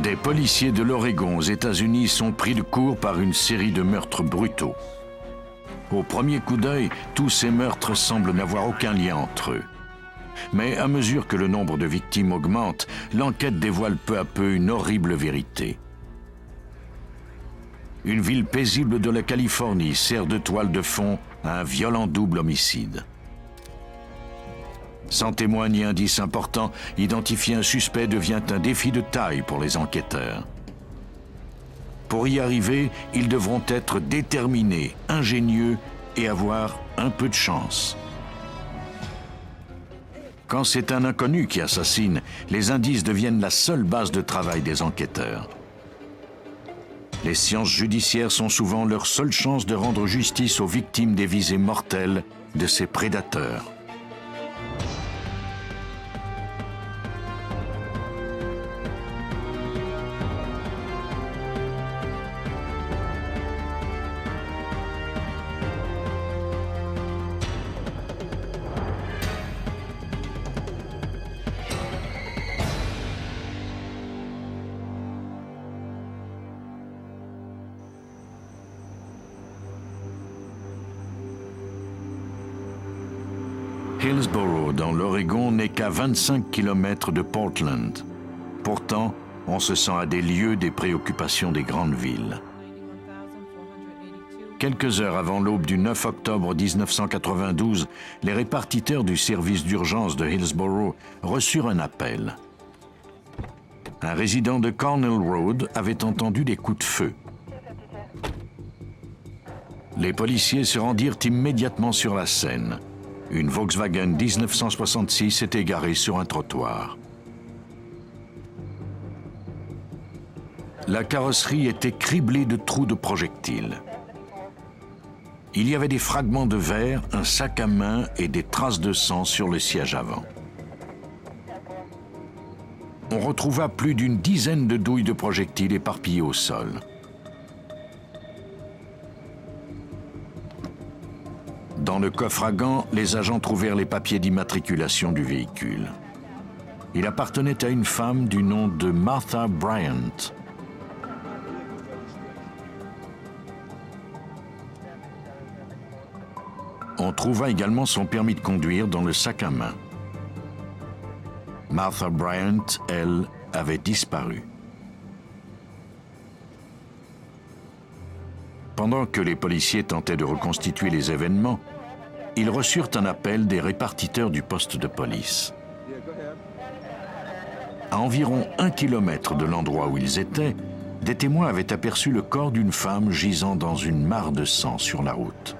Des policiers de l'Oregon aux États-Unis sont pris de court par une série de meurtres brutaux. Au premier coup d'œil, tous ces meurtres semblent n'avoir aucun lien entre eux. Mais à mesure que le nombre de victimes augmente, l'enquête dévoile peu à peu une horrible vérité. Une ville paisible de la Californie sert de toile de fond à un violent double homicide. Sans témoins ni indices importants, identifier un suspect devient un défi de taille pour les enquêteurs. Pour y arriver, ils devront être déterminés, ingénieux et avoir un peu de chance. Quand c'est un inconnu qui assassine, les indices deviennent la seule base de travail des enquêteurs. Les sciences judiciaires sont souvent leur seule chance de rendre justice aux victimes des visées mortelles de ces prédateurs. Hillsborough, dans l'Oregon, n'est qu'à 25 km de Portland. Pourtant, on se sent à des lieues des préoccupations des grandes villes. Quelques heures avant l'aube du 9 octobre 1992, les répartiteurs du service d'urgence de Hillsborough reçurent un appel. Un résident de Cornell Road avait entendu des coups de feu. Les policiers se rendirent immédiatement sur la scène. Une Volkswagen 1966 s'était garée sur un trottoir. La carrosserie était criblée de trous de projectiles. Il y avait des fragments de verre, un sac à main et des traces de sang sur le siège avant. On retrouva plus d'une dizaine de douilles de projectiles éparpillées au sol. Dans le coffre à gants, les agents trouvèrent les papiers d'immatriculation du véhicule. Il appartenait à une femme du nom de Martha Bryant. On trouva également son permis de conduire dans le sac à main. Martha Bryant, elle, avait disparu. Pendant que les policiers tentaient de reconstituer les événements, ils reçurent un appel des répartiteurs du poste de police. À environ 1 kilomètre de l'endroit où ils étaient, des témoins avaient aperçu le corps d'une femme gisant dans une mare de sang sur la route.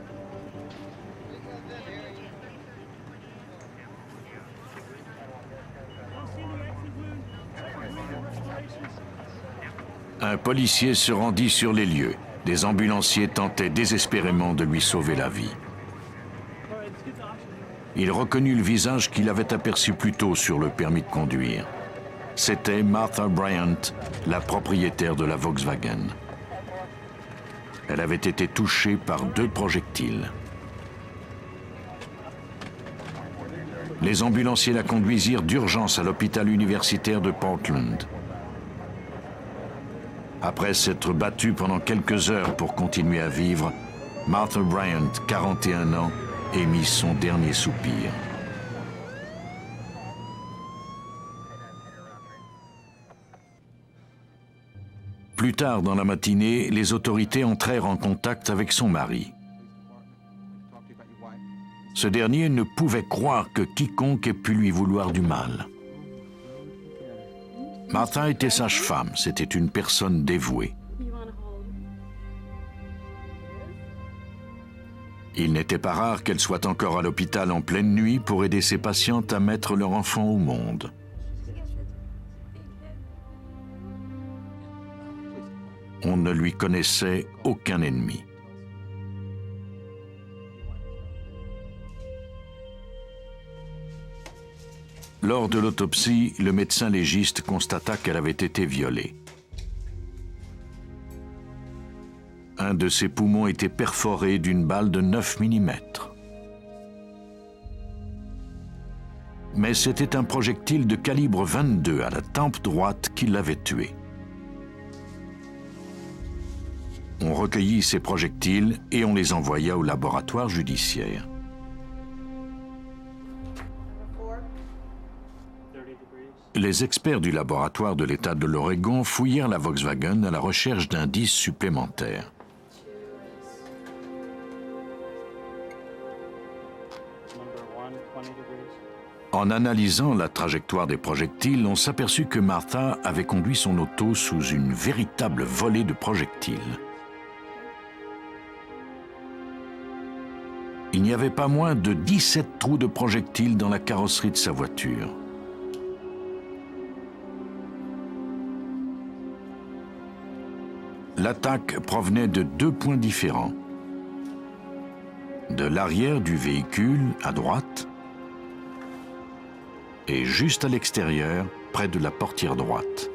Un policier se rendit sur les lieux. Des ambulanciers tentaient désespérément de lui sauver la vie. Il reconnut le visage qu'il avait aperçu plus tôt sur le permis de conduire. C'était Martha Bryant, la propriétaire de la Volkswagen. Elle avait été touchée par 2 projectiles. Les ambulanciers la conduisirent d'urgence à l'hôpital universitaire de Portland. Après s'être battue pendant quelques heures pour continuer à vivre, Martha Bryant, 41 ans, émit son dernier soupir. Plus tard dans la matinée, les autorités entrèrent en contact avec son mari. Ce dernier ne pouvait croire que quiconque ait pu lui vouloir du mal. Martha était sage-femme, c'était une personne dévouée. Il n'était pas rare qu'elle soit encore à l'hôpital en pleine nuit pour aider ses patientes à mettre leur enfant au monde. On ne lui connaissait aucun ennemi. Lors de l'autopsie, le médecin légiste constata qu'elle avait été violée. Un de ses poumons était perforé d'une balle de 9 mm. Mais c'était un projectile de calibre 22 à la tempe droite qui l'avait tué. On recueillit ces projectiles et on les envoya au laboratoire judiciaire. Les experts du laboratoire de l'État de l'Oregon fouillèrent la Volkswagen à la recherche d'indices supplémentaires. En analysant la trajectoire des projectiles, on s'aperçut que Martha avait conduit son auto sous une véritable volée de projectiles. Il n'y avait pas moins de 17 trous de projectiles dans la carrosserie de sa voiture. L'attaque provenait de 2 points différents. De l'arrière du véhicule, à droite, et juste à l'extérieur, près de la portière droite.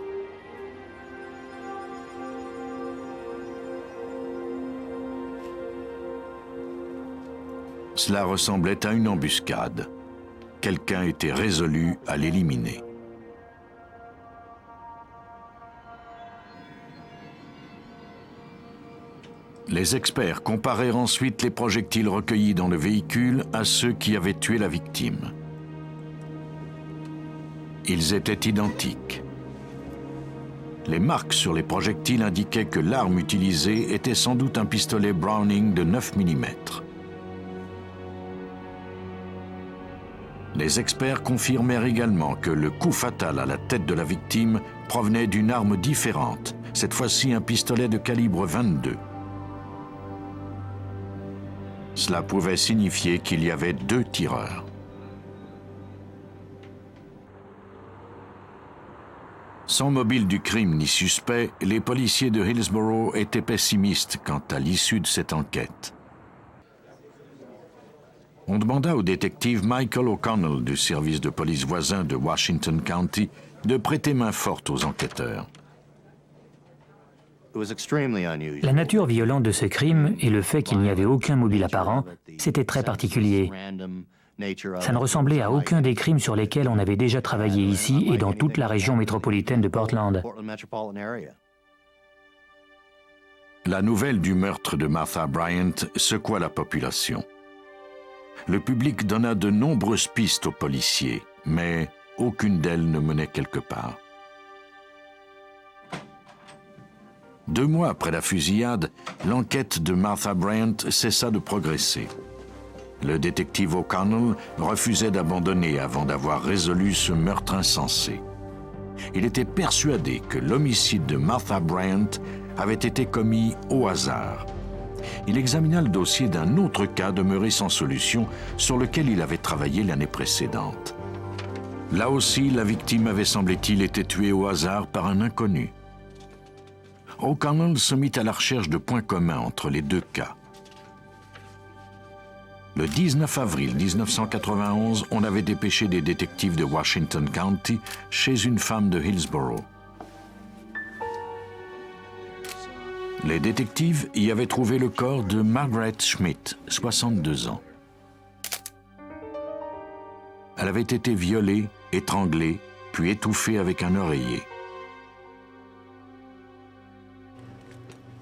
Cela ressemblait à une embuscade. Quelqu'un était résolu à l'éliminer. Les experts comparèrent ensuite les projectiles recueillis dans le véhicule à ceux qui avaient tué la victime. Ils étaient identiques. Les marques sur les projectiles indiquaient que l'arme utilisée était sans doute un pistolet Browning de 9 mm. Les experts confirmèrent également que le coup fatal à la tête de la victime provenait d'une arme différente, cette fois-ci un pistolet de calibre 22. Cela pouvait signifier qu'il y avait 2 tireurs. Sans mobile du crime ni suspect, les policiers de Hillsborough étaient pessimistes quant à l'issue de cette enquête. On demanda au détective Michael O'Connell du service de police voisin de Washington County de prêter main forte aux enquêteurs. La nature violente de ce crime et le fait qu'il n'y avait aucun mobile apparent, c'était très particulier. Ça ne ressemblait à aucun des crimes sur lesquels on avait déjà travaillé ici et dans toute la région métropolitaine de Portland. La nouvelle du meurtre de Martha Bryant secoua la population. Le public donna de nombreuses pistes aux policiers, mais aucune d'elles ne menait quelque part. 2 mois après la fusillade, l'enquête de Martha Bryant cessa de progresser. Le détective O'Connell refusait d'abandonner avant d'avoir résolu ce meurtre insensé. Il était persuadé que l'homicide de Martha Bryant avait été commis au hasard. Il examina le dossier d'un autre cas demeuré sans solution sur lequel il avait travaillé l'année précédente. Là aussi, la victime avait, semblait-il, été tuée au hasard par un inconnu. O'Connell se mit à la recherche de points communs entre les 2 cas. Le 19 avril 1991, on avait dépêché des détectives de Washington County chez une femme de Hillsborough. Les détectives y avaient trouvé le corps de Margaret Schmidt, 62 ans. Elle avait été violée, étranglée, puis étouffée avec un oreiller.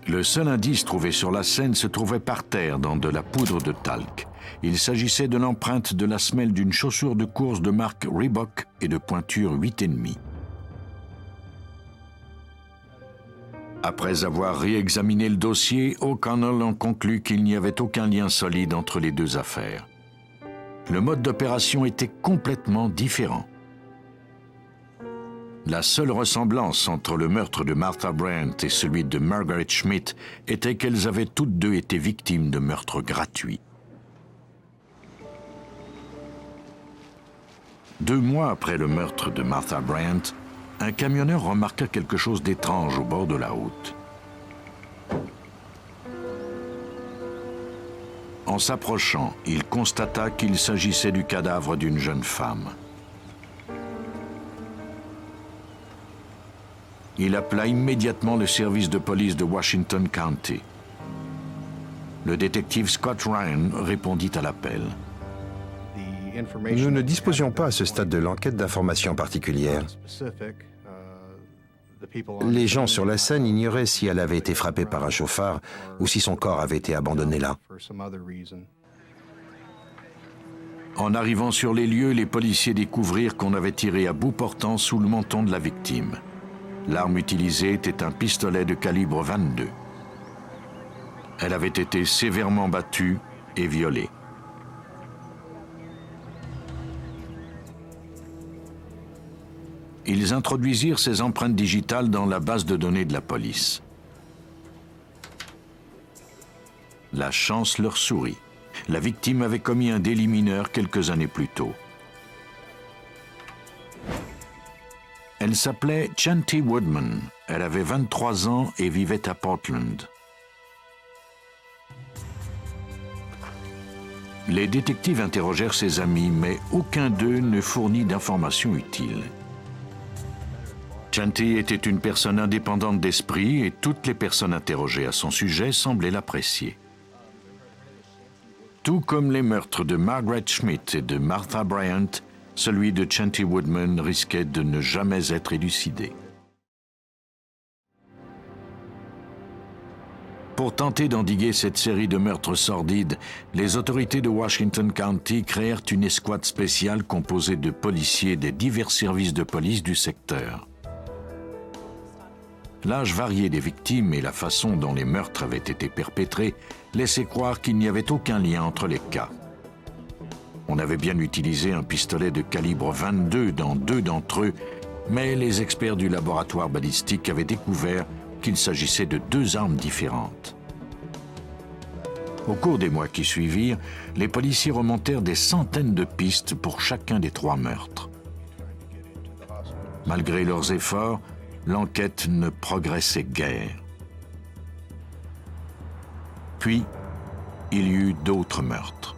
Le seul indice trouvé sur la scène se trouvait par terre dans de la poudre de talc. Il s'agissait de l'empreinte de la semelle d'une chaussure de course de marque Reebok et de pointure 8,5. Après avoir réexaminé le dossier, O'Connell en conclut qu'il n'y avait aucun lien solide entre les 2 affaires. Le mode d'opération était complètement différent. La seule ressemblance entre le meurtre de Martha Bryant et celui de Margaret Schmidt était qu'elles avaient toutes 2 été victimes de meurtres gratuits. 2 mois après le meurtre de Martha Bryant, un camionneur remarqua quelque chose d'étrange au bord de la route. En s'approchant, il constata qu'il s'agissait du cadavre d'une jeune femme. Il appela immédiatement le service de police de Washington County. Le détective Scott Ryan répondit à l'appel. Nous ne disposions pas à ce stade de l'enquête d'informations particulières. Les gens sur la scène ignoraient si elle avait été frappée par un chauffard ou si son corps avait été abandonné là. En arrivant sur les lieux, les policiers découvrirent qu'on avait tiré à bout portant sous le menton de la victime. L'arme utilisée était un pistolet de calibre 22. Elle avait été sévèrement battue et violée. Ils introduisirent ces empreintes digitales dans la base de données de la police. La chance leur sourit. La victime avait commis un délit mineur quelques années plus tôt. Elle s'appelait Chanty Woodman. Elle avait 23 ans et vivait à Portland. Les détectives interrogèrent ses amis, mais aucun d'eux ne fournit d'informations utiles. Chanty était une personne indépendante d'esprit et toutes les personnes interrogées à son sujet semblaient l'apprécier. Tout comme les meurtres de Margaret Schmidt et de Martha Bryant, celui de Chanty Woodman risquait de ne jamais être élucidé. Pour tenter d'endiguer cette série de meurtres sordides, les autorités de Washington County créèrent une escouade spéciale composée de policiers des divers services de police du secteur. L'âge varié des victimes et la façon dont les meurtres avaient été perpétrés laissaient croire qu'il n'y avait aucun lien entre les cas. On avait bien utilisé un pistolet de calibre 22 dans 2 d'entre eux, mais les experts du laboratoire balistique avaient découvert qu'il s'agissait de 2 armes différentes. Au cours des mois qui suivirent, les policiers remontèrent des centaines de pistes pour chacun des 3 meurtres. Malgré leurs efforts, l'enquête ne progressait guère. Puis, il y eut d'autres meurtres.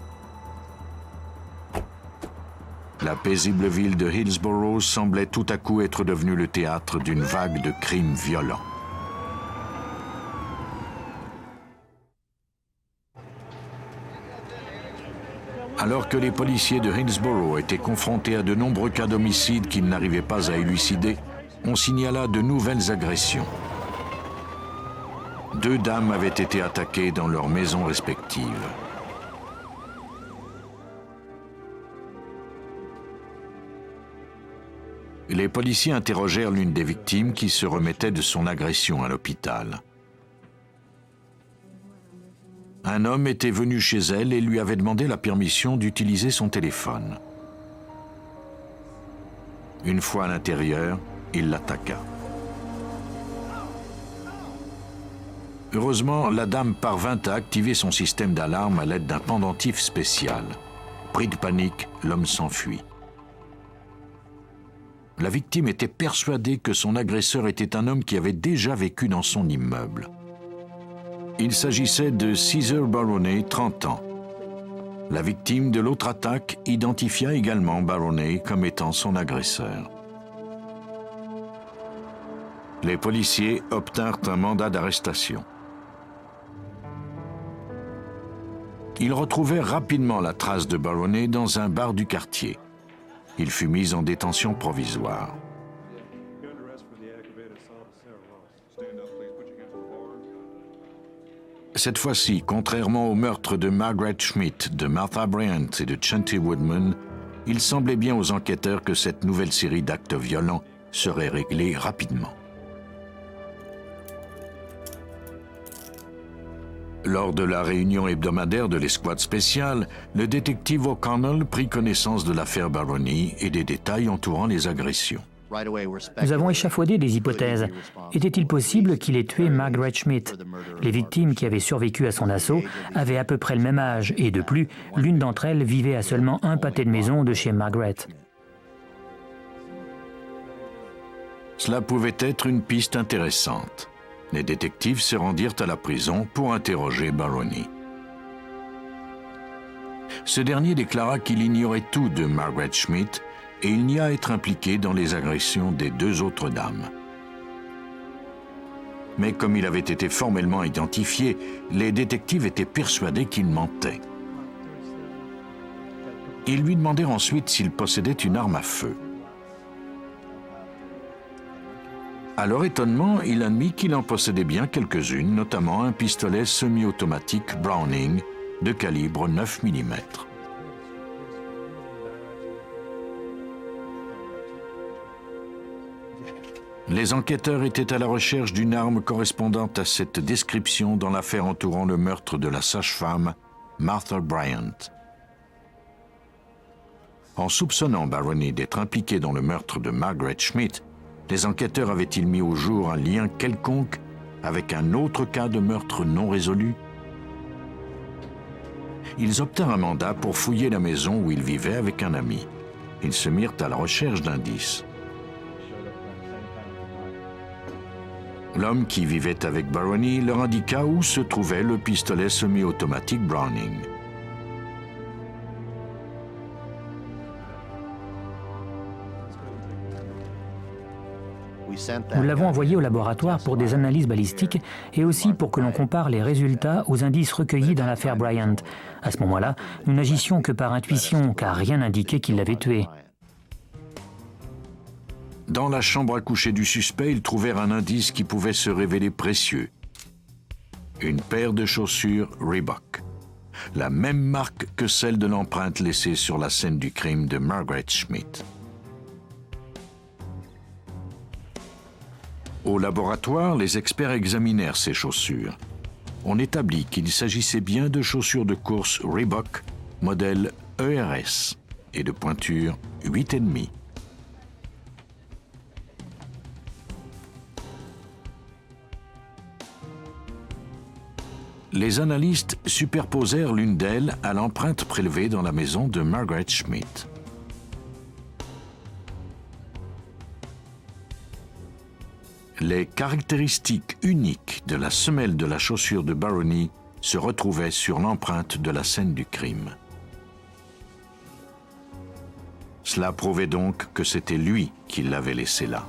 La paisible ville de Hillsborough semblait tout à coup être devenue le théâtre d'une vague de crimes violents. Alors que les policiers de Hillsborough étaient confrontés à de nombreux cas d'homicides qu'ils n'arrivaient pas à élucider, on signala de nouvelles agressions. 2 dames avaient été attaquées dans leurs maisons respectives. Les policiers interrogèrent l'une des victimes qui se remettait de son agression à l'hôpital. Un homme était venu chez elle et lui avait demandé la permission d'utiliser son téléphone. Une fois à l'intérieur, il l'attaqua. Heureusement, la dame parvint à activer son système d'alarme à l'aide d'un pendentif spécial. Pris de panique, l'homme s'enfuit. La victime était persuadée que son agresseur était un homme qui avait déjà vécu dans son immeuble. Il s'agissait de Cesar Barone, 30 ans. La victime de l'autre attaque identifia également Barone comme étant son agresseur. Les policiers obtinrent un mandat d'arrestation. Ils retrouvèrent rapidement la trace de Barone dans un bar du quartier. Il fut mis en détention provisoire. Cette fois-ci, contrairement au meurtre de Margaret Schmidt, de Martha Bryant et de Chanty Woodman, il semblait bien aux enquêteurs que cette nouvelle série d'actes violents serait réglée rapidement. Lors de la réunion hebdomadaire de l'escouade spéciale, le détective O'Connell prit connaissance de l'affaire Barone et des détails entourant les agressions. Nous avons échafaudé des hypothèses. Était-il possible qu'il ait tué Margaret Schmidt? Les victimes qui avaient survécu à son assaut avaient à peu près le même âge et de plus, l'une d'entre elles vivait à seulement un pâté de maison de chez Margaret. Cela pouvait être une piste intéressante. Les détectives se rendirent à la prison pour interroger Barone. Ce dernier déclara qu'il ignorait tout de Margaret Schmidt et il nia être impliqué dans les agressions des 2 autres dames. Mais comme il avait été formellement identifié, les détectives étaient persuadés qu'il mentait. Ils lui demandèrent ensuite s'il possédait une arme à feu. À leur étonnement, il admit qu'il en possédait bien quelques-unes, notamment un pistolet semi-automatique Browning de calibre 9 mm. Les enquêteurs étaient à la recherche d'une arme correspondant à cette description dans l'affaire entourant le meurtre de la sage-femme Martha Bryant. En soupçonnant Baroni d'être impliqué dans le meurtre de Margaret Schmidt, les enquêteurs avaient-ils mis au jour un lien quelconque avec un autre cas de meurtre non résolu? Ils obtinrent un mandat pour fouiller la maison où ils vivaient avec un ami. Ils se mirent à la recherche d'indices. L'homme qui vivait avec Baroni leur indiqua où se trouvait le pistolet semi-automatique Browning. Nous l'avons envoyé au laboratoire pour des analyses balistiques et aussi pour que l'on compare les résultats aux indices recueillis dans l'affaire Bryant. À ce moment-là, nous n'agissions que par intuition, car rien n'indiquait qu'il l'avait tué. Dans la chambre à coucher du suspect, ils trouvèrent un indice qui pouvait se révéler précieux. Une paire de chaussures Reebok. La même marque que celle de l'empreinte laissée sur la scène du crime de Margaret Schmidt. Au laboratoire, les experts examinèrent ces chaussures. On établit qu'il s'agissait bien de chaussures de course Reebok, modèle ERS, et de pointure 8,5. Les analystes superposèrent l'une d'elles à l'empreinte prélevée dans la maison de Margaret Schmidt. Les caractéristiques uniques de la semelle de la chaussure de Baroni se retrouvaient sur l'empreinte de la scène du crime. Cela prouvait donc que c'était lui qui l'avait laissée là.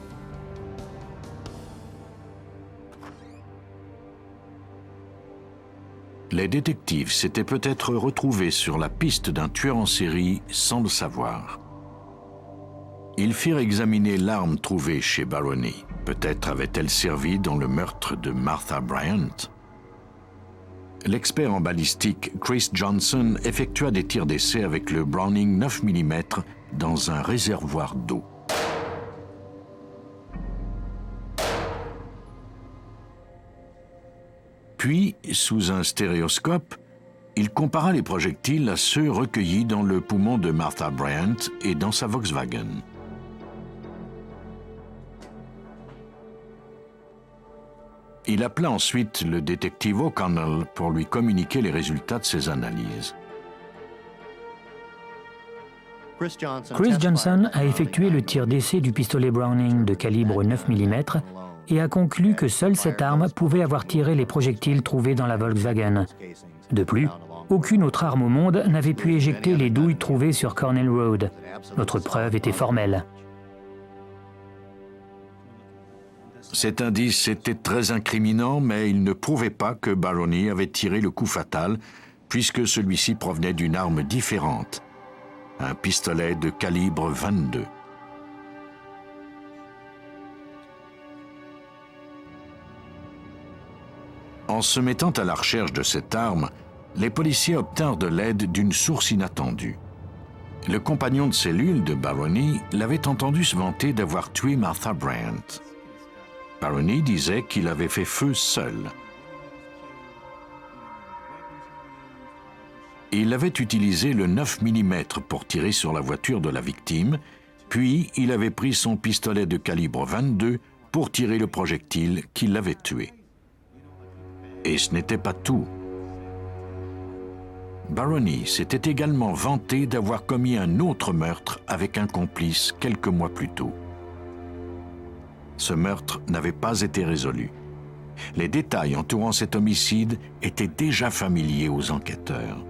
Les détectives s'étaient peut-être retrouvés sur la piste d'un tueur en série sans le savoir. Ils firent examiner l'arme trouvée chez Baroni. Peut-être avait-elle servi dans le meurtre de Martha Bryant. L'expert en balistique Chris Johnson effectua des tirs d'essai avec le Browning 9 mm dans un réservoir d'eau. Puis, sous un stéréoscope, il compara les projectiles à ceux recueillis dans le poumon de Martha Bryant et dans sa Volkswagen. Il appela ensuite le détective O'Connell pour lui communiquer les résultats de ses analyses. Chris Johnson a effectué le tir d'essai du pistolet Browning de calibre 9 mm et a conclu que seule cette arme pouvait avoir tiré les projectiles trouvés dans la Volkswagen. De plus, aucune autre arme au monde n'avait pu éjecter les douilles trouvées sur Cornell Road. Notre preuve était formelle. Cet indice était très incriminant, mais il ne prouvait pas que Baroni avait tiré le coup fatal, puisque celui-ci provenait d'une arme différente, un pistolet de calibre 22. En se mettant à la recherche de cette arme, les policiers obtinrent de l'aide d'une source inattendue. Le compagnon de cellule de Baroni l'avait entendu se vanter d'avoir tué Martha Bryant. Baroni disait qu'il avait fait feu seul. Il avait utilisé le 9 mm pour tirer sur la voiture de la victime, puis il avait pris son pistolet de calibre 22 pour tirer le projectile qui l'avait tué. Et ce n'était pas tout. Baroni s'était également vanté d'avoir commis un autre meurtre avec un complice quelques mois plus tôt. Ce meurtre n'avait pas été résolu. Les détails entourant cet homicide étaient déjà familiers aux enquêteurs.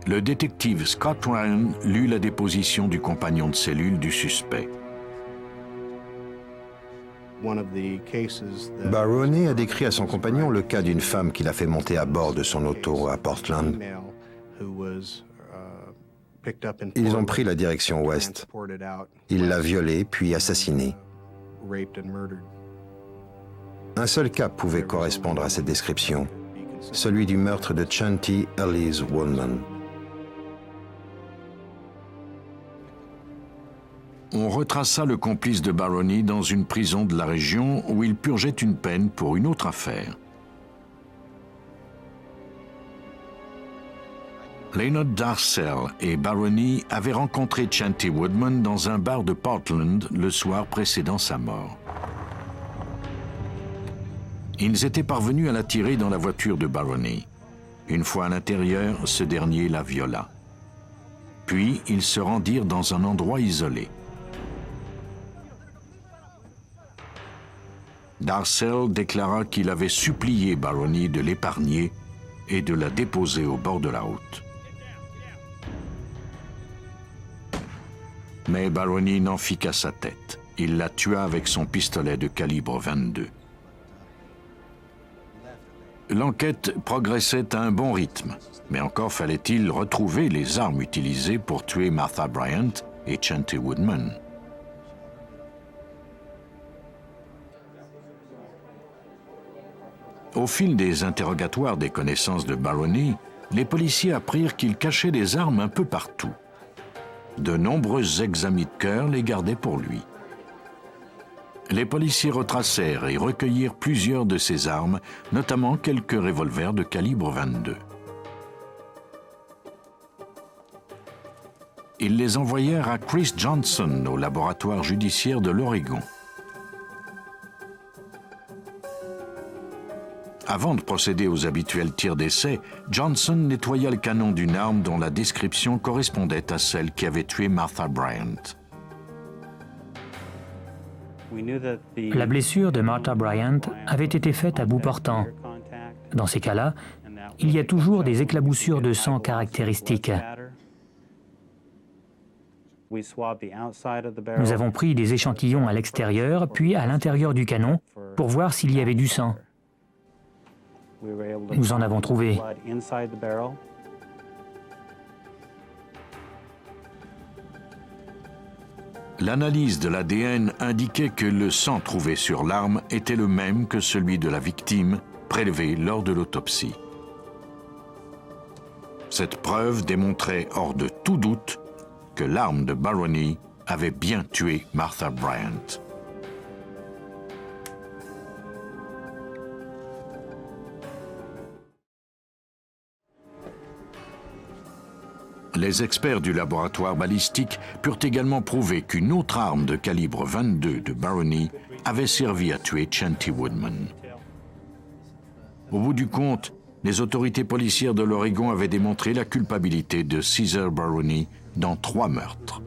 Le détective Scott Ryan lut la déposition du compagnon de cellule du suspect. Baroni a décrit à son compagnon le cas d'une femme qu'il a fait monter à bord de son auto à Portland. Ils ont pris la direction ouest. Il l'a violée, puis assassinée. Un seul cas pouvait correspondre à cette description, celui du meurtre de Chanty Elise Woodman. On retraça le complice de Barony dans une prison de la région où il purgeait une peine pour une autre affaire. Leonard Darcel et Barony avaient rencontré Chanty Woodman dans un bar de Portland le soir précédant sa mort. Ils étaient parvenus à la tirer dans la voiture de Barony. Une fois à l'intérieur, ce dernier la viola. Puis, ils se rendirent dans un endroit isolé. Darcel déclara qu'il avait supplié Barony de l'épargner et de la déposer au bord de la route. Mais Barony n'en fit qu'à sa tête. Il la tua avec son pistolet de calibre 22. L'enquête progressait à un bon rythme, mais encore fallait-il retrouver les armes utilisées pour tuer Martha Bryant et Chanty Woodman. Au fil des interrogatoires des connaissances de Barony, les policiers apprirent qu'il cachait des armes un peu partout. De nombreux examens de cœur les gardaient pour lui. Les policiers retracèrent et recueillirent plusieurs de ces armes, notamment quelques revolvers de calibre 22. Ils les envoyèrent à Chris Johnson au laboratoire judiciaire de l'Oregon. Avant de procéder aux habituels tirs d'essai, Johnson nettoya le canon d'une arme dont la description correspondait à celle qui avait tué Martha Bryant. La blessure de Martha Bryant avait été faite à bout portant. Dans ces cas-là, il y a toujours des éclaboussures de sang caractéristiques. Nous avons pris des échantillons à l'extérieur, puis à l'intérieur du canon, pour voir s'il y avait du sang. Nous en avons trouvé. L'analyse de l'ADN indiquait que le sang trouvé sur l'arme était le même que celui de la victime prélevé lors de l'autopsie. Cette preuve démontrait hors de tout doute que l'arme de Barony avait bien tué Martha Bryant. Les experts du laboratoire balistique purent également prouver qu'une autre arme de calibre 22 de Barony avait servi à tuer Chanty Woodman. Au bout du compte, les autorités policières de l'Oregon avaient démontré la culpabilité de Cesar Barony dans 3 meurtres.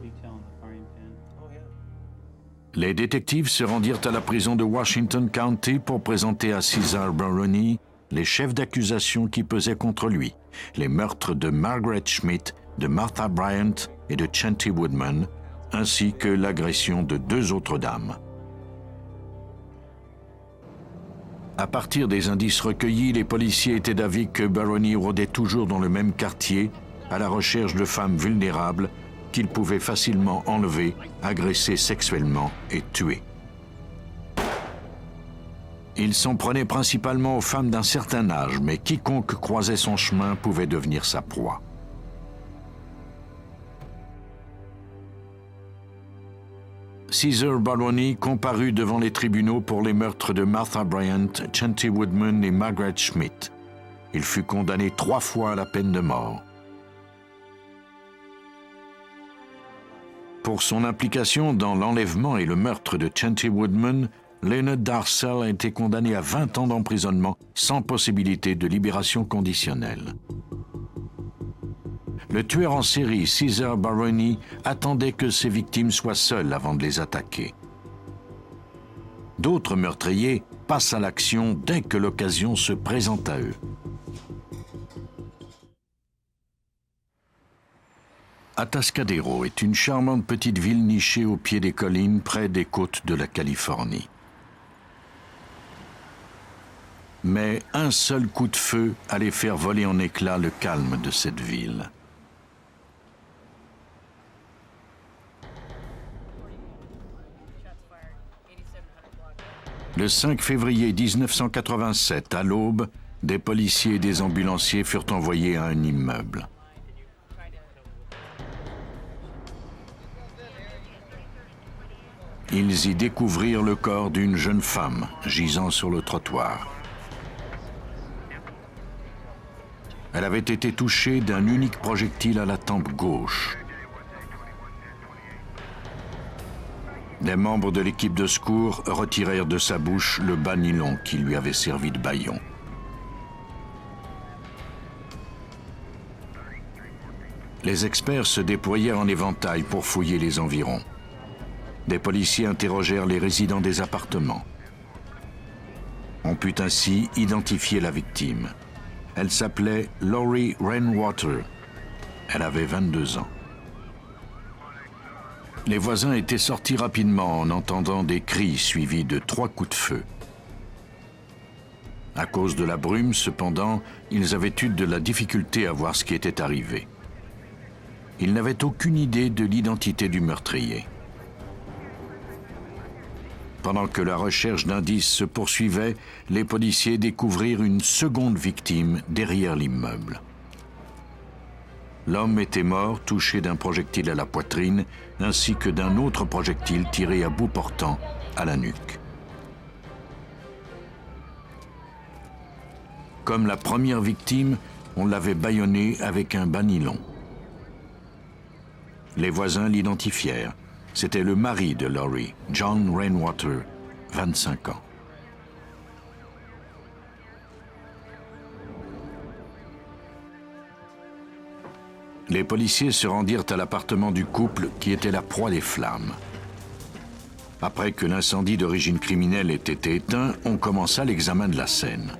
Les détectives se rendirent à la prison de Washington County pour présenter à Cesar Barony les chefs d'accusation qui pesaient contre lui, les meurtres de Margaret Schmidt, de Martha Bryant et de Chanty Woodman, ainsi que l'agression de 2 autres dames. À partir des indices recueillis, les policiers étaient d'avis que Barony rôdait toujours dans le même quartier, à la recherche de femmes vulnérables qu'il pouvait facilement enlever, agresser sexuellement et tuer. Il s'en prenait principalement aux femmes d'un certain âge, mais quiconque croisait son chemin pouvait devenir sa proie. Cesar Barony comparut devant les tribunaux pour les meurtres de Martha Bryant, Chanty Woodman et Margaret Schmidt. Il fut condamné 3 fois à la peine de mort. Pour son implication dans l'enlèvement et le meurtre de Chanty Woodman, Leonard Darcel a été condamné à 20 ans d'emprisonnement sans possibilité de libération conditionnelle. Le tueur en série, Cesar Barony, attendait que ses victimes soient seules avant de les attaquer. D'autres meurtriers passent à l'action dès que l'occasion se présente à eux. Atascadero est une charmante petite ville nichée au pied des collines près des côtes de la Californie. Mais un seul coup de feu allait faire voler en éclats le calme de cette ville. Le 5 février 1987, à l'aube, des policiers et des ambulanciers furent envoyés à un immeuble. Ils y découvrirent le corps d'une jeune femme gisant sur le trottoir. Elle avait été touchée d'un unique projectile à la tempe gauche. Des membres de l'équipe de secours retirèrent de sa bouche le bas nylon qui lui avait servi de bâillon. Les experts se déployèrent en éventail pour fouiller les environs. Des policiers interrogèrent les résidents des appartements. On put ainsi identifier la victime. Elle s'appelait Lori Rainwater. Elle avait 22 ans. Les voisins étaient sortis rapidement en entendant des cris suivis de 3 coups de feu. À cause de la brume, cependant, ils avaient eu de la difficulté à voir ce qui était arrivé. Ils n'avaient aucune idée de l'identité du meurtrier. Pendant que la recherche d'indices se poursuivait, les policiers découvrirent une seconde victime derrière l'immeuble. L'homme était mort, touché d'un projectile à la poitrine, ainsi que d'un autre projectile tiré à bout portant à la nuque. Comme la première victime, on l'avait bâillonné avec un bas nylon. Les voisins l'identifièrent. C'était le mari de Lori, John Rainwater, 25 ans. Les policiers se rendirent à l'appartement du couple qui était la proie des flammes. Après que l'incendie d'origine criminelle ait été éteint, on commença l'examen de la scène.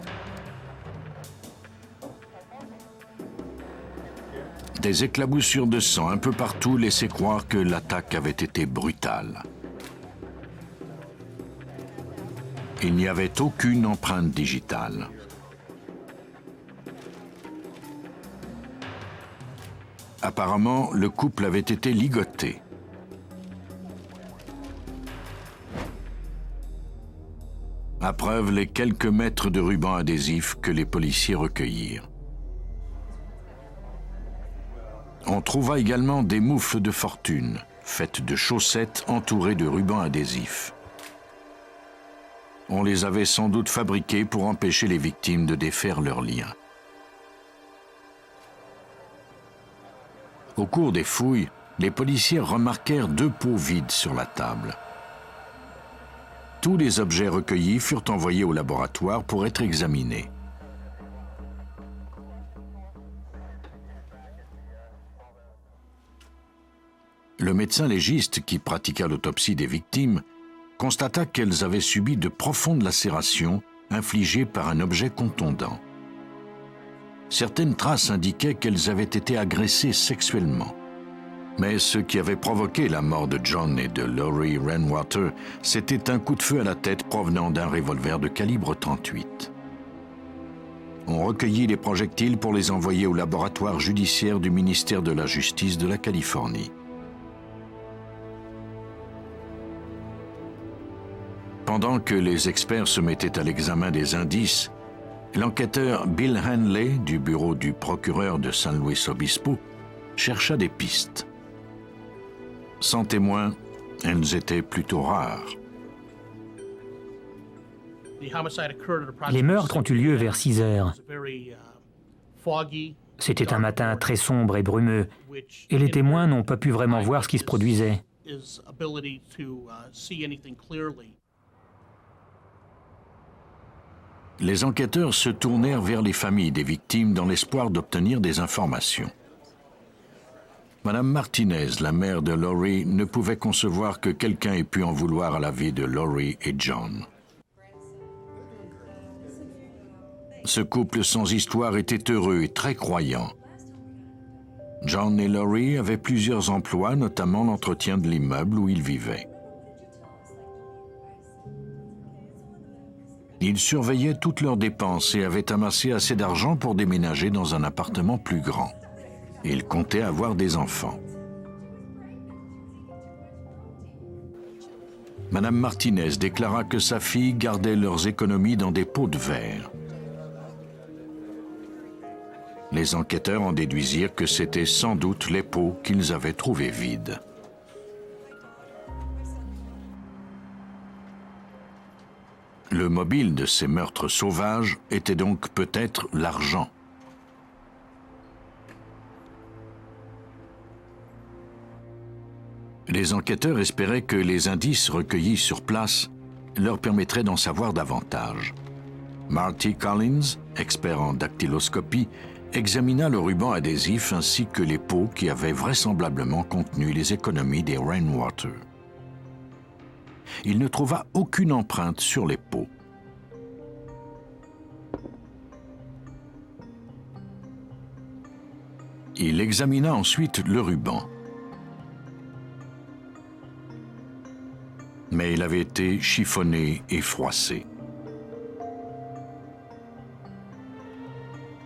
Des éclaboussures de sang un peu partout laissaient croire que l'attaque avait été brutale. Il n'y avait aucune empreinte digitale. Apparemment, le couple avait été ligoté. À preuve les quelques mètres de ruban adhésif que les policiers recueillirent. On trouva également des moufles de fortune, faites de chaussettes entourées de rubans adhésifs. On les avait sans doute fabriquées pour empêcher les victimes de défaire leurs liens. Au cours des fouilles, les policiers remarquèrent 2 pots vides sur la table. Tous les objets recueillis furent envoyés au laboratoire pour être examinés. Le médecin légiste qui pratiqua l'autopsie des victimes constata qu'elles avaient subi de profondes lacérations infligées par un objet contondant. Certaines traces indiquaient qu'elles avaient été agressées sexuellement. Mais ce qui avait provoqué la mort de John et de Lori Rainwater, c'était un coup de feu à la tête provenant d'un revolver de calibre 38. On recueillit les projectiles pour les envoyer au laboratoire judiciaire du ministère de la Justice de la Californie. Pendant que les experts se mettaient à l'examen des indices, l'enquêteur Bill Hanley, du bureau du procureur de San Luis Obispo, chercha des pistes. Sans témoins, elles étaient plutôt rares. Les meurtres ont eu lieu vers 6 heures. C'était un matin très sombre et brumeux, et les témoins n'ont pas pu vraiment voir ce qui se produisait. Les enquêteurs se tournèrent vers les familles des victimes dans l'espoir d'obtenir des informations. Madame Martinez, la mère de Lori, ne pouvait concevoir que quelqu'un ait pu en vouloir à la vie de Lori et John. Ce couple sans histoire était heureux et très croyant. John et Lori avaient plusieurs emplois, notamment l'entretien de l'immeuble où ils vivaient. Ils surveillaient toutes leurs dépenses et avaient amassé assez d'argent pour déménager dans un appartement plus grand. Ils comptaient avoir des enfants. Madame Martinez déclara que sa fille gardait leurs économies dans des pots de verre. Les enquêteurs en déduisirent que c'était sans doute les pots qu'ils avaient trouvés vides. Le mobile de ces meurtres sauvages était donc peut-être l'argent. Les enquêteurs espéraient que les indices recueillis sur place leur permettraient d'en savoir davantage. Marty Collins, expert en dactyloscopie, examina le ruban adhésif ainsi que les pots qui avaient vraisemblablement contenu les économies des Rainwater. Il ne trouva aucune empreinte sur les pots. Il examina ensuite le ruban. Mais il avait été chiffonné et froissé.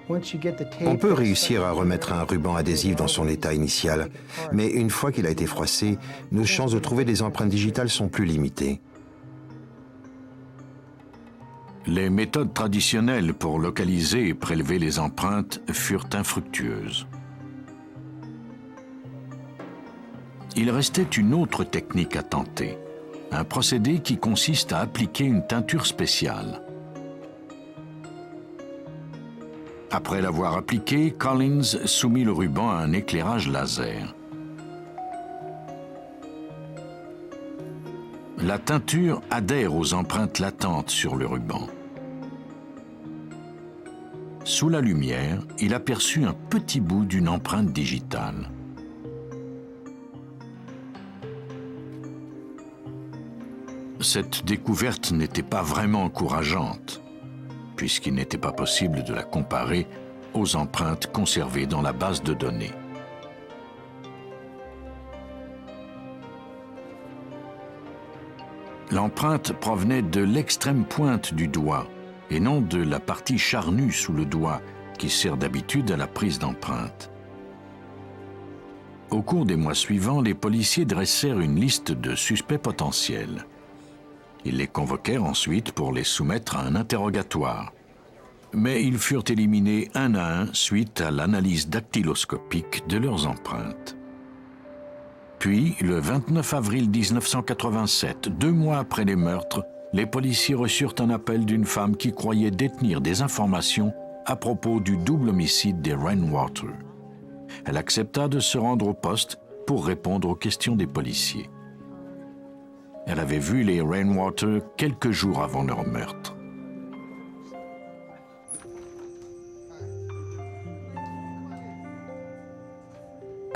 On peut réussir à remettre un ruban adhésif dans son état initial, mais une fois qu'il a été froissé, nos chances de trouver des empreintes digitales sont plus limitées. Les méthodes traditionnelles pour localiser et prélever les empreintes furent infructueuses. Il restait une autre technique à tenter, un procédé qui consiste à appliquer une teinture spéciale. Après l'avoir appliqué, Collins soumit le ruban à un éclairage laser. La teinture adhère aux empreintes latentes sur le ruban. Sous la lumière, il aperçut un petit bout d'une empreinte digitale. Cette découverte n'était pas vraiment encourageante, puisqu'il n'était pas possible de la comparer aux empreintes conservées dans la base de données. L'empreinte provenait de l'extrême pointe du doigt et non de la partie charnue sous le doigt qui sert d'habitude à la prise d'empreinte. Au cours des mois suivants, les policiers dressèrent une liste de suspects potentiels. Ils les convoquèrent ensuite pour les soumettre à un interrogatoire. Mais ils furent éliminés un à un suite à l'analyse dactyloscopique de leurs empreintes. Puis, le 29 avril 1987, 2 mois après les meurtres, les policiers reçurent un appel d'une femme qui croyait détenir des informations à propos du double homicide des Rainwater. Elle accepta de se rendre au poste pour répondre aux questions des policiers. Elle avait vu les Rainwater quelques jours avant leur meurtre.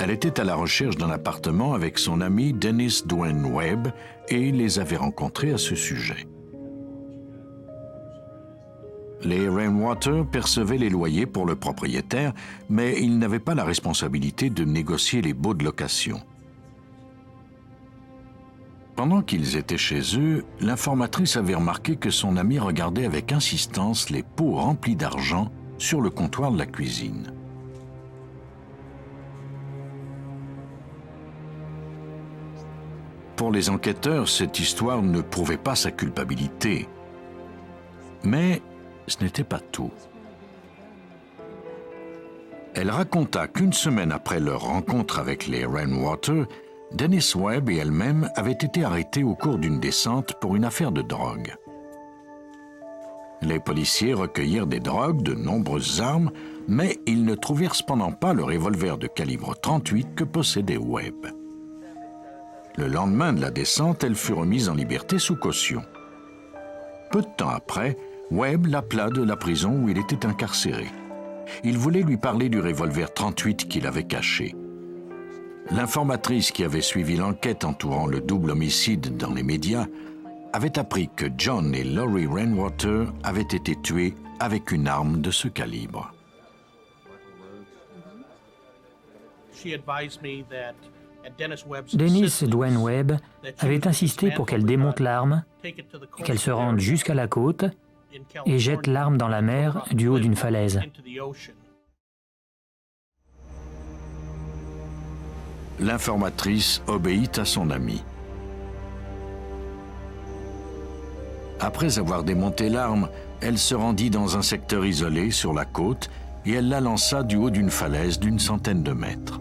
Elle était à la recherche d'un appartement avec son ami Dennis Dwayne Webb et les avait rencontrés à ce sujet. Les Rainwater percevaient les loyers pour le propriétaire, mais ils n'avaient pas la responsabilité de négocier les baux de location. Pendant qu'ils étaient chez eux, l'informatrice avait remarqué que son ami regardait avec insistance les pots remplis d'argent sur le comptoir de la cuisine. Pour les enquêteurs, cette histoire ne prouvait pas sa culpabilité. Mais ce n'était pas tout. Elle raconta qu'une semaine après leur rencontre avec les Rainwater, Dennis Webb et elle-même avaient été arrêtés au cours d'une descente pour une affaire de drogue. Les policiers recueillirent des drogues, de nombreuses armes, mais ils ne trouvèrent cependant pas le revolver de calibre 38 que possédait Webb. Le lendemain de la descente, elle fut remise en liberté sous caution. Peu de temps après, Webb l'appela de la prison où il était incarcéré. Il voulait lui parler du revolver 38 qu'il avait caché. L'informatrice qui avait suivi l'enquête entourant le double homicide dans les médias avait appris que John et Lori Rainwater avaient été tués avec une arme de ce calibre. Dennis Dwayne Webb avait insisté pour qu'elle démonte l'arme, qu'elle se rende jusqu'à la côte et jette l'arme dans la mer du haut d'une falaise. L'informatrice obéit à son ami. Après avoir démonté l'arme, elle se rendit dans un secteur isolé sur la côte et elle la lança du haut d'une falaise d'une centaine de mètres.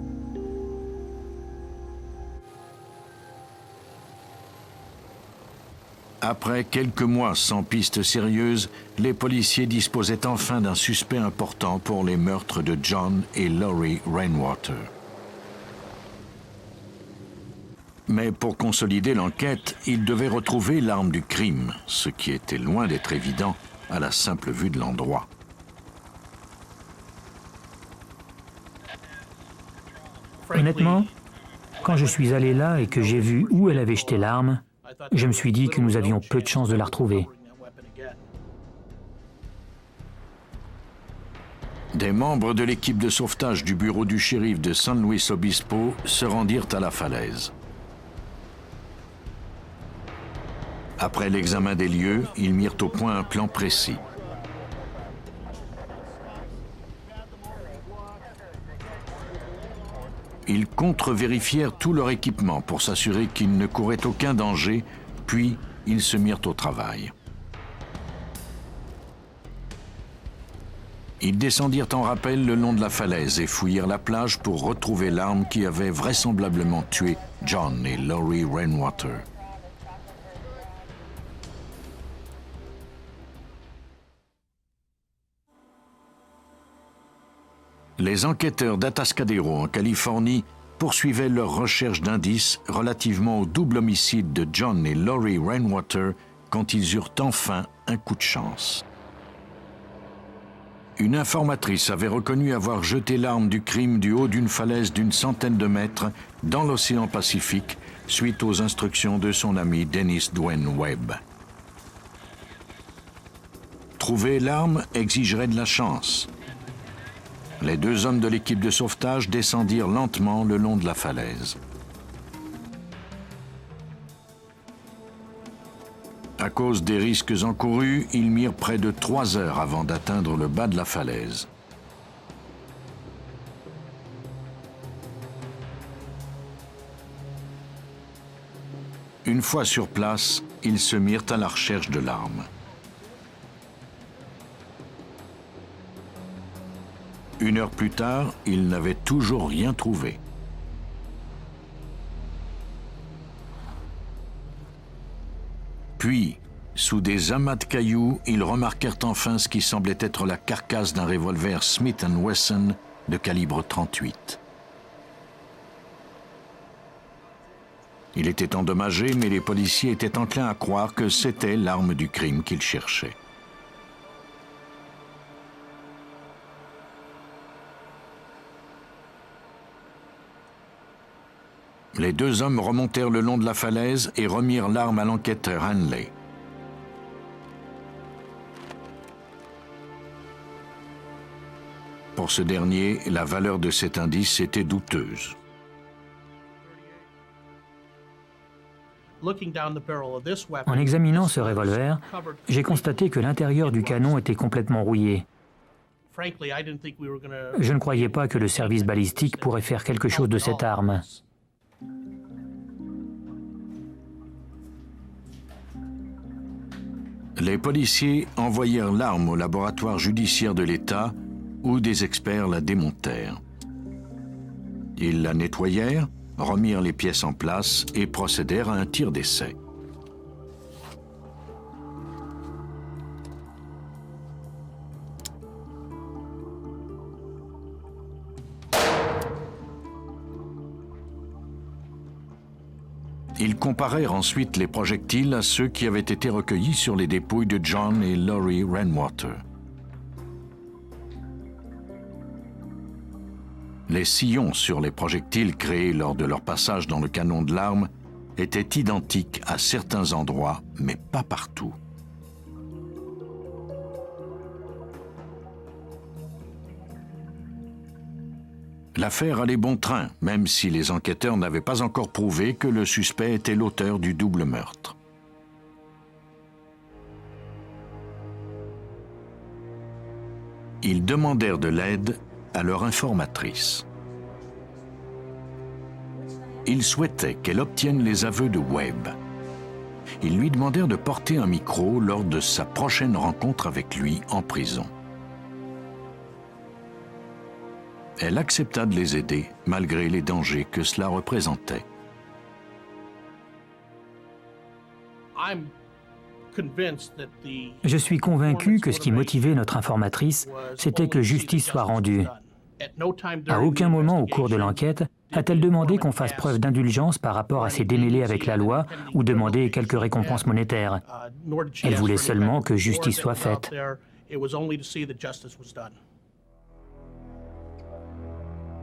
Après quelques mois sans piste sérieuse, les policiers disposaient enfin d'un suspect important pour les meurtres de John et Lori Rainwater. Mais pour consolider l'enquête, ils devaient retrouver l'arme du crime, ce qui était loin d'être évident à la simple vue de l'endroit. Honnêtement, quand je suis allé là et que j'ai vu où elle avait jeté l'arme, je me suis dit que nous avions peu de chances de la retrouver. Des membres de l'équipe de sauvetage du bureau du shérif de San Luis Obispo se rendirent à la falaise. Après l'examen des lieux, ils mirent au point un plan précis. Ils contre-vérifièrent tout leur équipement pour s'assurer qu'ils ne couraient aucun danger, puis ils se mirent au travail. Ils descendirent en rappel le long de la falaise et fouillèrent la plage pour retrouver l'arme qui avait vraisemblablement tué John et Lori Rainwater. Les enquêteurs d'Atascadero en Californie poursuivaient leurs recherches d'indices relativement au double homicide de John et Lori Rainwater quand ils eurent enfin un coup de chance. Une informatrice avait reconnu avoir jeté l'arme du crime du haut d'une falaise d'une centaine de mètres dans l'océan Pacifique suite aux instructions de son ami Dennis Dwayne Webb. Trouver l'arme exigerait de la chance. Les deux hommes de l'équipe de sauvetage descendirent lentement le long de la falaise. À cause des risques encourus, ils mirent près de 3 heures avant d'atteindre le bas de la falaise. Une fois sur place, ils se mirent à la recherche de l'arme. Une heure plus tard, ils n'avaient toujours rien trouvé. Puis, sous des amas de cailloux, ils remarquèrent enfin ce qui semblait être la carcasse d'un revolver Smith & Wesson de calibre 38. Il était endommagé, mais les policiers étaient enclins à croire que c'était l'arme du crime qu'ils cherchaient. Les deux hommes remontèrent le long de la falaise et remirent l'arme à l'enquêteur Hanley. Pour ce dernier, la valeur de cet indice était douteuse. En examinant ce revolver, j'ai constaté que l'intérieur du canon était complètement rouillé. Je ne croyais pas que le service balistique pourrait faire quelque chose de cette arme. Les policiers envoyèrent l'arme au laboratoire judiciaire de l'État où des experts la démontèrent. Ils la nettoyèrent, remirent les pièces en place et procédèrent à un tir d'essai. Ils comparèrent ensuite les projectiles à ceux qui avaient été recueillis sur les dépouilles de John et Lori Rainwater. Les sillons sur les projectiles créés lors de leur passage dans le canon de l'arme étaient identiques à certains endroits, mais pas partout. L'affaire allait bon train, même si les enquêteurs n'avaient pas encore prouvé que le suspect était l'auteur du double meurtre. Ils demandèrent de l'aide à leur informatrice. Ils souhaitaient qu'elle obtienne les aveux de Webb. Ils lui demandèrent de porter un micro lors de sa prochaine rencontre avec lui en prison. Elle accepta de les aider, malgré les dangers que cela représentait. Je suis convaincu que ce qui motivait notre informatrice, c'était que justice soit rendue. À aucun moment au cours de l'enquête a-t-elle demandé qu'on fasse preuve d'indulgence par rapport à ses démêlés avec la loi ou demandé quelques récompenses monétaires. Elle voulait seulement que justice soit faite.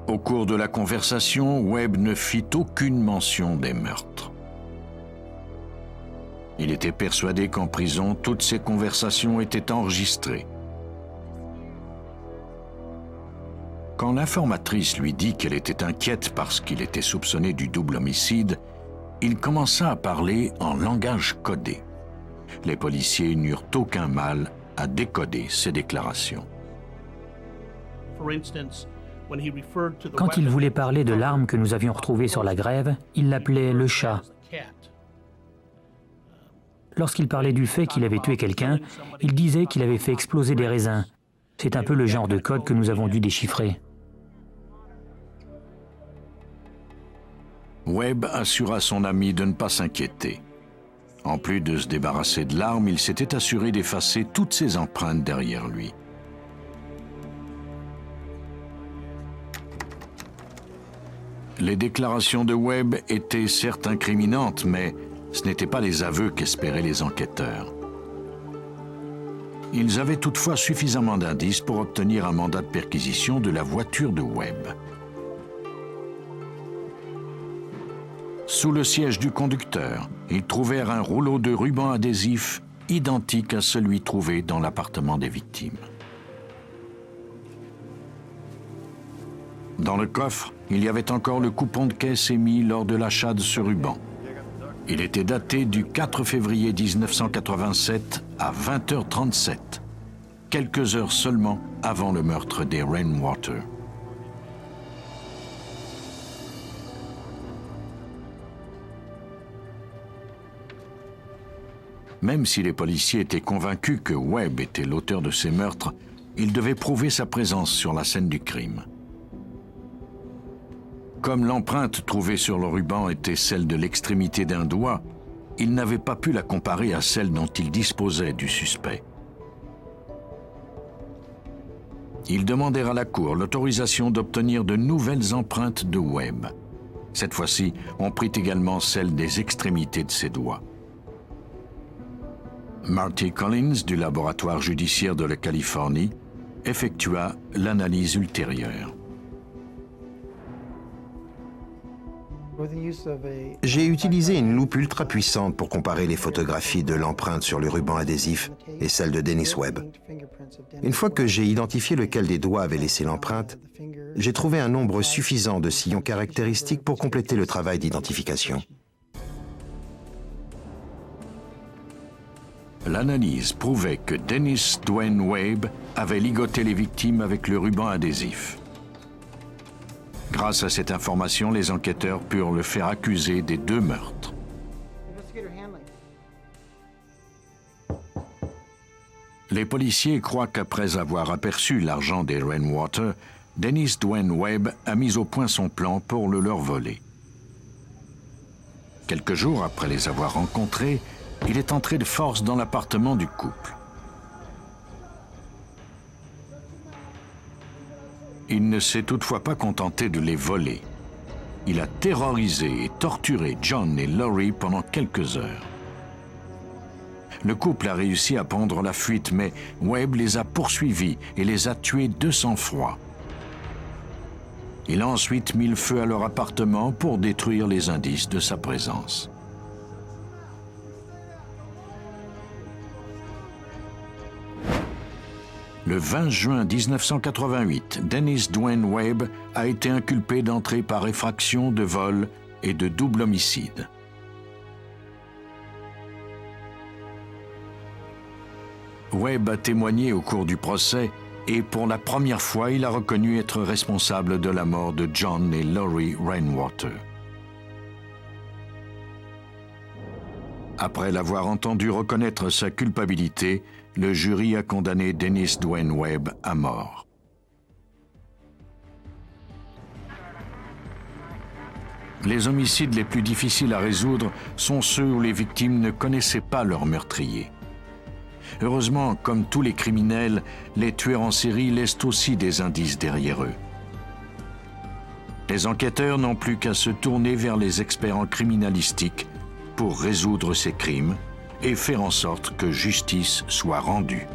Au cours de la conversation, Webb ne fit aucune mention des meurtres. Il était persuadé qu'en prison, toutes ces conversations étaient enregistrées. Quand l'informatrice lui dit qu'elle était inquiète parce qu'il était soupçonné du double homicide, il commença à parler en langage codé. Les policiers n'eurent aucun mal à décoder ses déclarations. Quand il voulait parler de l'arme que nous avions retrouvée sur la grève, il l'appelait le chat. Lorsqu'il parlait du fait qu'il avait tué quelqu'un, il disait qu'il avait fait exploser des raisins. C'est un peu le genre de code que nous avons dû déchiffrer. Webb assura son ami de ne pas s'inquiéter. En plus de se débarrasser de l'arme, il s'était assuré d'effacer toutes ses empreintes derrière lui. Les déclarations de Webb étaient certes incriminantes, mais ce n'étaient pas les aveux qu'espéraient les enquêteurs. Ils avaient toutefois suffisamment d'indices pour obtenir un mandat de perquisition de la voiture de Webb. Sous le siège du conducteur, ils trouvèrent un rouleau de ruban adhésif identique à celui trouvé dans l'appartement des victimes. Dans le coffre, il y avait encore le coupon de caisse émis lors de l'achat de ce ruban. Il était daté du 4 février 1987 à 20h37, quelques heures seulement avant le meurtre des Rainwater. Même si les policiers étaient convaincus que Webb était l'auteur de ces meurtres, ils devaient prouver sa présence sur la scène du crime. Comme l'empreinte trouvée sur le ruban était celle de l'extrémité d'un doigt, ils n'avaient pas pu la comparer à celle dont ils disposaient du suspect. Ils demandèrent à la cour l'autorisation d'obtenir de nouvelles empreintes de Webb. Cette fois-ci, on prit également celle des extrémités de ses doigts. Marty Collins, du laboratoire judiciaire de la Californie, effectua l'analyse ultérieure. J'ai utilisé une loupe ultra puissante pour comparer les photographies de l'empreinte sur le ruban adhésif et celle de Dennis Webb. Une fois que j'ai identifié lequel des doigts avait laissé l'empreinte, j'ai trouvé un nombre suffisant de sillons caractéristiques pour compléter le travail d'identification. L'analyse prouvait que Dennis Dwayne Webb avait ligoté les victimes avec le ruban adhésif. Grâce à cette information, les enquêteurs purent le faire accuser des deux meurtres. Les policiers croient qu'après avoir aperçu l'argent des Rainwater, Dennis Dwayne Webb a mis au point son plan pour le leur voler. Quelques jours après les avoir rencontrés, il est entré de force dans l'appartement du couple. Il ne s'est toutefois pas contenté de les voler. Il a terrorisé et torturé John et Laurie pendant quelques heures. Le couple a réussi à prendre la fuite, mais Webb les a poursuivis et les a tués de sang-froid. Il a ensuite mis le feu à leur appartement pour détruire les indices de sa présence. Le 20 juin 1988, Dennis Dwayne Webb a été inculpé d'entrée par effraction, de vol et de double homicide. Webb a témoigné au cours du procès et pour la première fois, il a reconnu être responsable de la mort de John et Laurie Rainwater. Après l'avoir entendu reconnaître sa culpabilité, le jury a condamné Dennis Dwayne Webb à mort. Les homicides les plus difficiles à résoudre sont ceux où les victimes ne connaissaient pas leur meurtrier. Heureusement, comme tous les criminels, les tueurs en série laissent aussi des indices derrière eux. Les enquêteurs n'ont plus qu'à se tourner vers les experts en criminalistique pour résoudre ces crimes et faire en sorte que justice soit rendue.